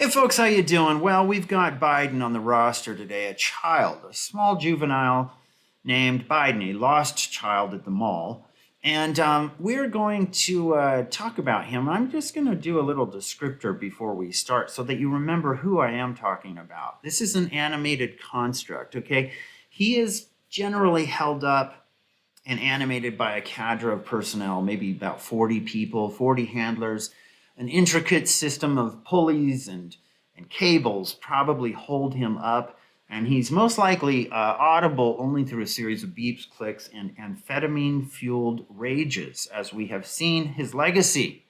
Hey folks, how you doing? Well, we've got Biden on the roster today, a small juvenile named Biden, a lost child at the mall. And we're going to talk about him. I'm just going to do a little descriptor before we start so that you remember who I am talking about. This is an animated construct, okay? He is generally held up and animated by a cadre of personnel, maybe about 40 people, 40 handlers. An intricate system of pulleys and cables probably hold him up, and he's most likely audible only through a series of beeps, clicks, and amphetamine-fueled rages, as we have seen his legacy,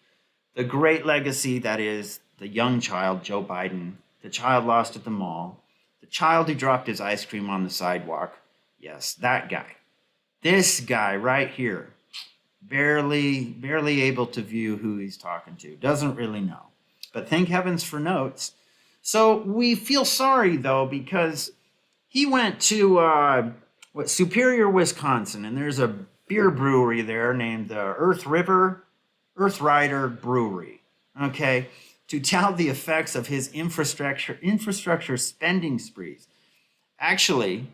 the great legacy that is the young child, Joe Biden, the child lost at the mall, the child who dropped his ice cream on the sidewalk. Yes, that guy. This guy right here. Barely able to view who he's talking to. Doesn't really know. But thank heavens for notes. So we feel sorry, though, because he went to Superior, Wisconsin, and there's a beer brewery there named the Earth Rider Brewery, okay, to tout the effects of his infrastructure spending sprees. Actually,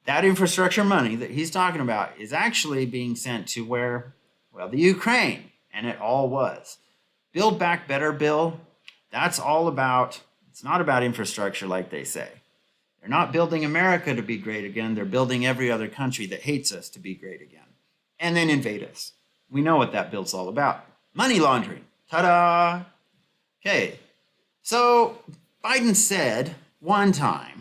that infrastructure money that he's talking about is actually being sent to where? Well, the Ukraine, and it all was. Build Back Better bill, that's all about, it's not about infrastructure like they say. They're not building America to be great again, they're building every other country that hates us to be great again. And then invade us. We know what that bill's all about. Money laundering, ta-da! Okay, so Biden said one time,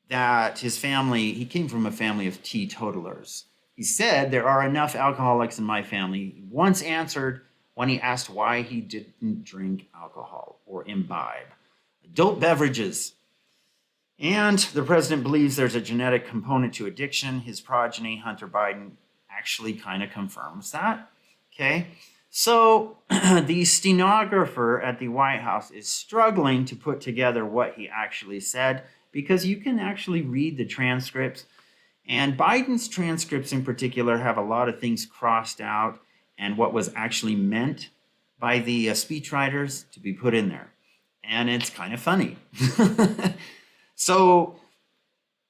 that his family, he came from a family of teetotalers. He said, there are enough alcoholics in my family. He once answered when he asked why he didn't drink alcohol or imbibe adult beverages. And the president believes there's a genetic component to addiction. His progeny, Hunter Biden, actually kind of confirms that. Okay. So the stenographer at the White House is struggling to put together what he actually said, because you can actually read the transcripts. And Biden's transcripts in particular have a lot of things crossed out and what was actually meant by the speechwriters to be put in there. And it's kind of funny. So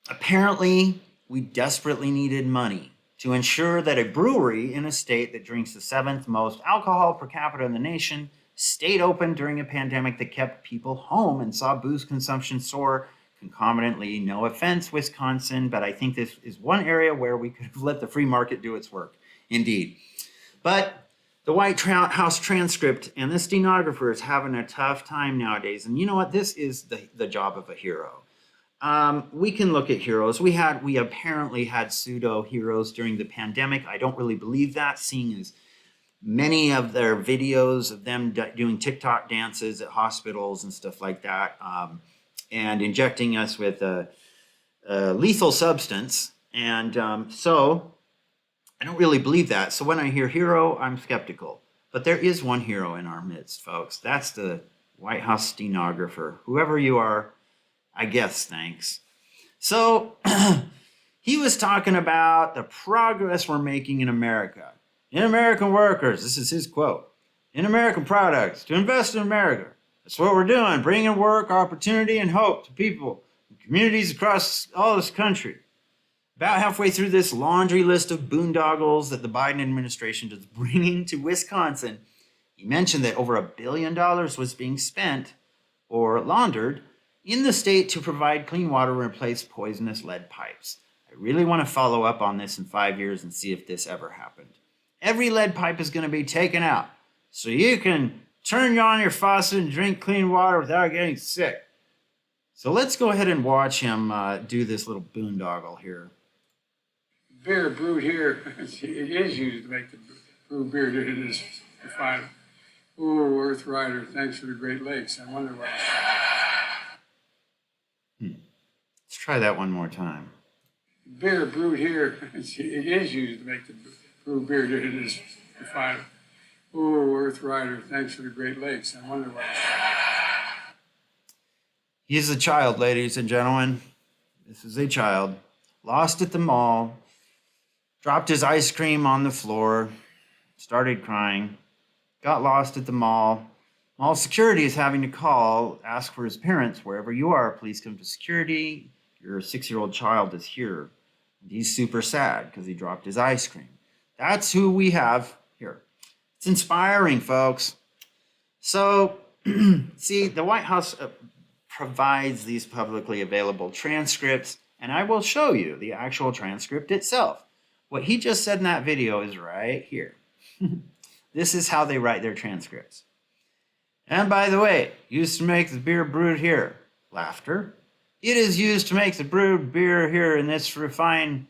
apparently we desperately needed money to ensure that a brewery in a state that drinks the 7th most alcohol per capita in the nation stayed open during a pandemic that kept people home and saw booze consumption soar concomitantly. No offense, Wisconsin, but I think this is one area where we could have let the free market do its work. Indeed. But the White House transcript and the stenographer is having a tough time nowadays. And you know what? This is the job of a hero. We can look at heroes. We apparently had pseudo heroes during the pandemic. I don't really believe that, seeing as many of their videos of them doing TikTok dances at hospitals and stuff like that, and injecting us with a lethal substance. And so I don't really believe that. So when I hear hero, I'm skeptical. But there is one hero in our midst, folks. That's the White House stenographer. Whoever you are, I guess, thanks. So he was talking about the progress we're making in America. In American workers, this is his quote, in American products, to invest in America. That's what we're doing, bringing work, opportunity, and hope to people and communities across all this country. About halfway through this laundry list of boondoggles that the Biden administration is bringing to Wisconsin, he mentioned that over $1 billion was being spent or laundered in the state to provide clean water and replace poisonous lead pipes. I really want to follow up on this in 5 years and see if this ever happened. Every lead pipe is going to be taken out so you can turn on your faucet and drink clean water without getting sick. So let's go ahead and watch him do this little boondoggle here. Beer brewed here, it is used to make the brewed beer. It is refined. Oh, Earth Rider, thanks for the Great Lakes. I wonder what. Let's try that one more time. Beer brewed here, it is used to make the brewed beer. It is refined. Oh, Earth Rider, thanks for the Great Lakes. I wonder what. He's a child, ladies and gentlemen. This is a child. Lost at the mall. Dropped his ice cream on the floor. Started crying. Got lost at the mall. Mall security is having to ask for his parents, wherever you are, please come to security. Your 6-year-old child is here. And he's super sad because he dropped his ice cream. That's who we have here. It's inspiring, folks. So, see, the White House provides these publicly available transcripts, and I will show you the actual transcript itself. What he just said in that video is right here. This is how they write their transcripts. And by the way, used to make the beer brewed here. Laughter. It is used to make the brewed beer here in this refined...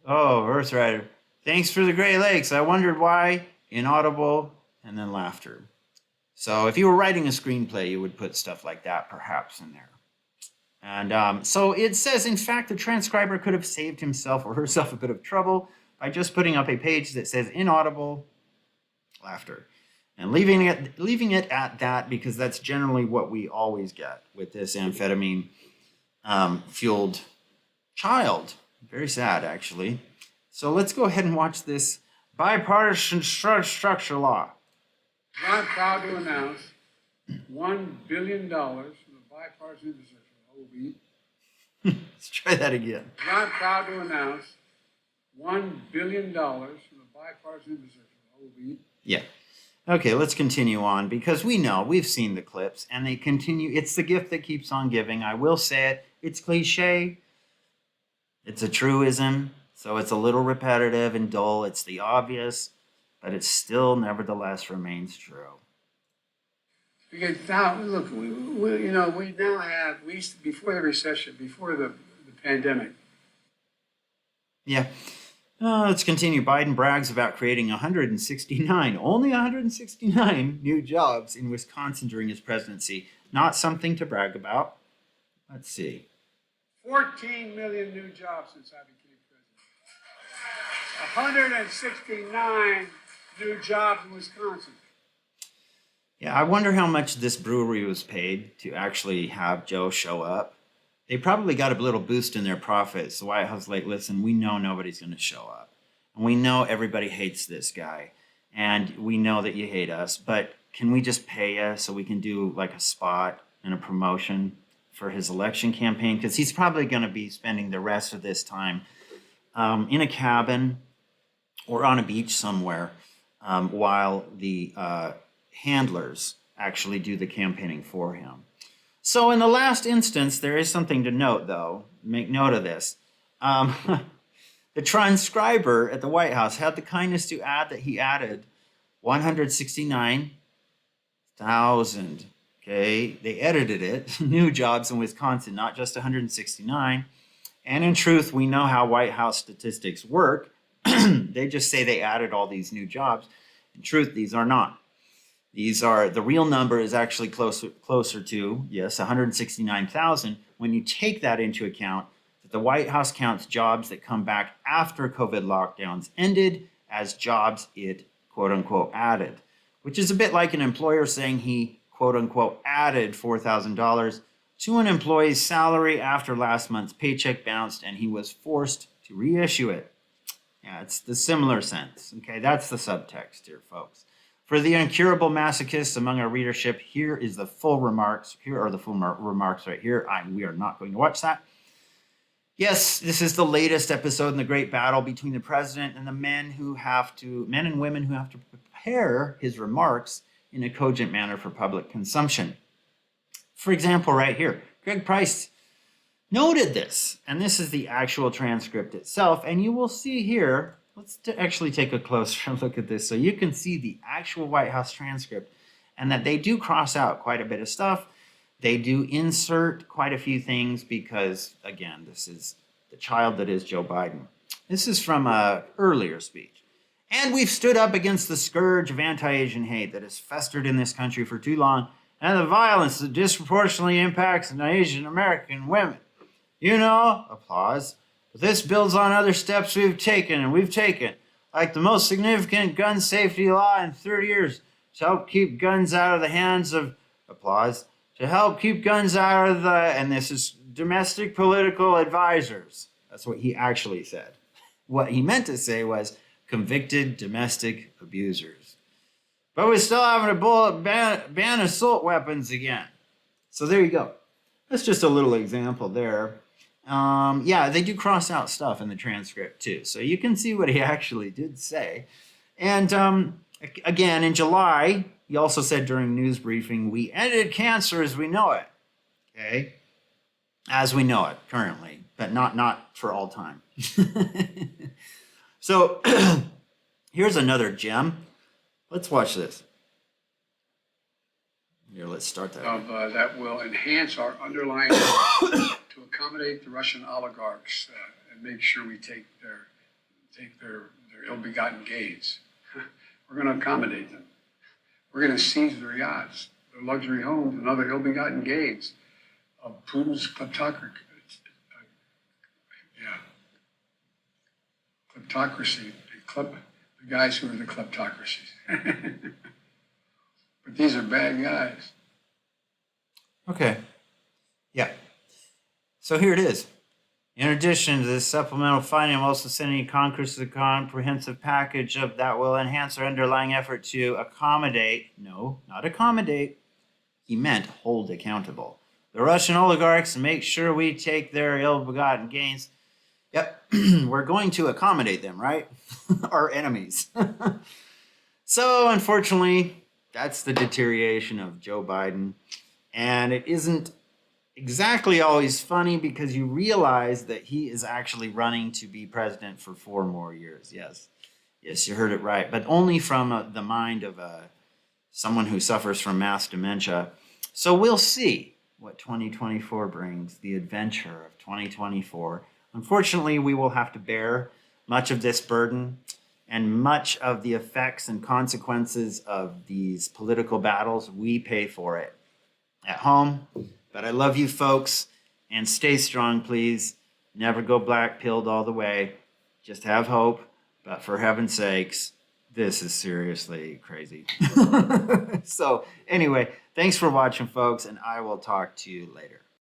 Oh, Earth Rider. Thanks for the Great Lakes. I wondered why. Inaudible, and then laughter. So if you were writing a screenplay, you would put stuff like that perhaps in there. And so it says, in fact, the transcriber could have saved himself or herself a bit of trouble by just putting up a page that says inaudible, laughter. And leaving it at that, because that's generally what we always get with this amphetamine fueled child. Very sad, actually. So let's go ahead and watch this bipartisan structure law. I'm proud to announce $1 billion from the bipartisan infrastructure. Let's try that again. I'm proud to announce $1 billion from the bipartisan infrastructure. Yeah. Okay, let's continue on because we've seen the clips and they continue. It's the gift that keeps on giving. I will say it. It's cliche. It's a truism. So it's a little repetitive and dull. It's the obvious, but it still nevertheless remains true. Because now, look, we now have, before the recession, before the pandemic. Yeah. Let's continue. Biden brags about creating only 169 new jobs in Wisconsin during his presidency. Not something to brag about. Let's see. 14 million new jobs since I became president. 169 new jobs in Wisconsin. Yeah, I wonder how much this brewery was paid to actually have Joe show up. They probably got a little boost in their profits. The White House like, listen, we know nobody's going to show up. And we know everybody hates this guy. And we know that you hate us. But can we just pay you so we can do like a spot and a promotion for his election campaign? Because he's probably going to be spending the rest of this time in a cabin or on a beach somewhere while the handlers actually do the campaigning for him. So in the last instance, there is something to note, though. Make note of this. The transcriber at the White House had the kindness to add that he added 169,000. Okay, they edited it. New jobs in Wisconsin, not just 169. And in truth, we know how White House statistics work. They just say they added all these new jobs. In truth, these are not. The real number is actually closer to, yes, 169,000. When you take that into account, that the White House counts jobs that come back after COVID lockdowns ended as jobs it, quote unquote, added, which is a bit like an employer saying he, quote unquote, added $4,000 to an employee's salary after last month's paycheck bounced and he was forced to reissue it. Yeah, it's the similar sense. Okay, that's the subtext here, folks. For the incurable masochists among our readership, here are the full remarks. Here are the full remarks right here. We are not going to watch that. Yes, this is the latest episode in the great battle between the president and the men and women who have to prepare his remarks in a cogent manner for public consumption. For example, right here, Greg Price noted this, and this is the actual transcript itself, and you will see here. Let's actually take a closer look at this so you can see the actual White House transcript and that they do cross out quite a bit of stuff. They do insert quite a few things because, again, this is the child that is Joe Biden. This is from an earlier speech. And we've stood up against the scourge of anti-Asian hate that has festered in this country for too long and the violence that disproportionately impacts Asian American women. Applause. This builds on other steps we've taken, like the most significant gun safety law in 30 years to help keep guns out of the hands of, applause, to help keep guns out of and this is domestic political advisors. That's what he actually said. What he meant to say was convicted domestic abusers. But we're still having a ban assault weapons again. So there you go. That's just a little example there. Yeah, they do cross out stuff in the transcript too. So you can see what he actually did say. And again, in July, he also said during news briefing, we ended cancer as we know it. Okay? As we know it currently, but not for all time. So here's another gem. Let's watch this. Here, let's start that. That will enhance our underlying to accommodate the Russian oligarchs and make sure we take their ill-begotten gains. We're going to accommodate them. We're going to seize their yachts, their luxury homes, and other ill-begotten gains of Putin's kleptocracy. Kleptocracy. The guys who are the kleptocracies. But these are bad guys. Okay. Yeah. So here it is. In addition to this supplemental funding, I'm also sending Congress a comprehensive package that will enhance our underlying effort to accommodate, no, not accommodate, he meant hold accountable, the Russian oligarchs and make sure we take their ill-begotten gains. Yep, we're going to accommodate them, right? Our enemies. So, unfortunately, that's the deterioration of Joe Biden. And it isn't exactly always funny because you realize that he is actually running to be president for 4 more years. Yes, you heard it right. But only from the mind of someone who suffers from mass dementia. So we'll see what 2024 brings, the adventure of 2024. Unfortunately, we will have to bear much of this burden and much of the effects and consequences of these political battles. We pay for it at home. But I love you folks, and stay strong, please. Never go black-pilled all the way. Just have hope. But for heaven's sakes, this is seriously crazy. So anyway, thanks for watching, folks, and I will talk to you later.